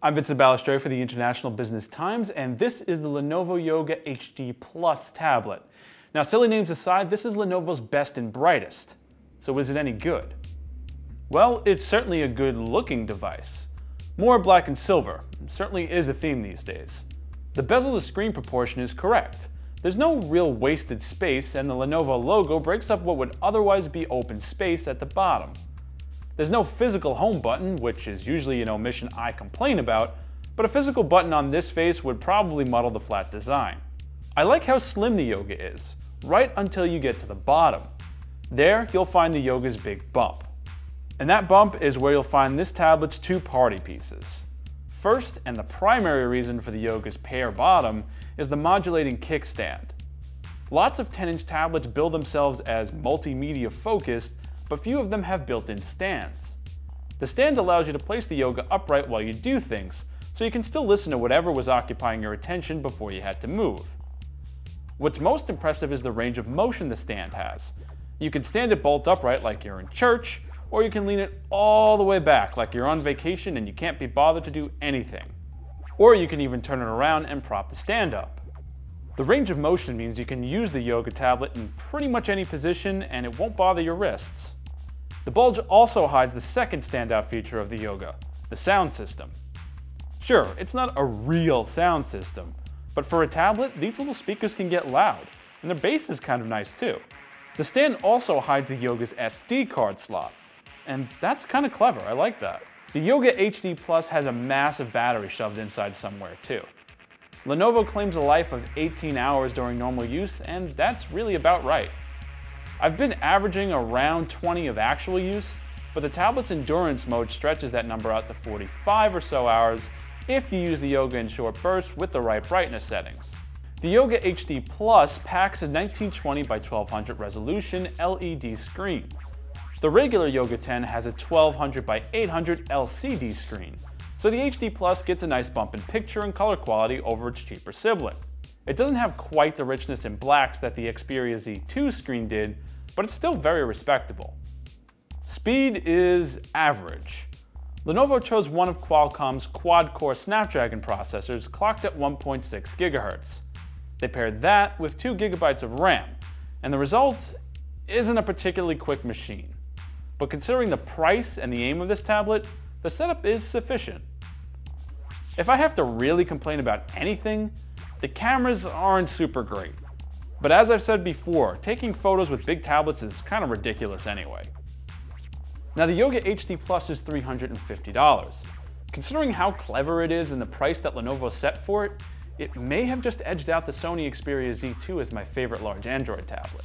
I'm Vincent Balestre for the International Business Times, and this is the Lenovo Yoga HD Plus tablet. Now, silly names aside, this is Lenovo's best and brightest. So is it any good? Well, it's certainly a good-looking device. More black and silver certainly is a theme these days. The bezel to screen proportion is correct. There's no real wasted space, and the Lenovo logo breaks up what would otherwise be open space at the bottom. There's no physical home button, which is usually an omission I complain about, but a physical button on this face would probably muddle the flat design. I like how slim the Yoga is, right until you get to the bottom. There, you'll find the Yoga's big bump. And that bump is where you'll find this tablet's two party pieces. First, and the primary reason for the Yoga's pear bottom, is the modulating kickstand. Lots of 10-inch tablets bill themselves as multimedia focused, but few of them have built-in stands. The stand allows you to place the Yoga upright while you do things, so you can still listen to whatever was occupying your attention before you had to move. What's most impressive is the range of motion the stand has. You can stand it bolt upright like you're in church, or you can lean it all the way back like you're on vacation and you can't be bothered to do anything. Or you can even turn it around and prop the stand up. The range of motion means you can use the Yoga tablet in pretty much any position and it won't bother your wrists. The bulge also hides the second standout feature of the Yoga, the sound system. Sure, it's not a real sound system, but for a tablet, these little speakers can get loud, and the bass is kind of nice too. The stand also hides the Yoga's SD card slot, and that's kind of clever, I like that. The Yoga HD Plus has a massive battery shoved inside somewhere too. Lenovo claims a life of 18 hours during normal use, and that's really about right. I've been averaging around 20 of actual use, but the tablet's endurance mode stretches that number out to 45 or so hours if you use the Yoga in short bursts with the right brightness settings. The Yoga HD Plus packs a 1920 by 1200 resolution LED screen. The regular Yoga 10 has a 1200 by 800 LCD screen, so the HD Plus gets a nice bump in picture and color quality over its cheaper sibling. It doesn't have quite the richness in blacks that the Xperia Z2 screen did, but it's still very respectable. Speed is average. Lenovo chose one of Qualcomm's quad-core Snapdragon processors clocked at 1.6 GHz. They paired that with 2 GB of RAM, and the result isn't a particularly quick machine. But considering the price and the aim of this tablet, the setup is sufficient. If I have to really complain about anything, the cameras aren't super great. But as I've said before, taking photos with big tablets is kind of ridiculous anyway. Now the Yoga HD Plus is $350. Considering how clever it is and the price that Lenovo set for it, it may have just edged out the Sony Xperia Z2 as my favorite large Android tablet.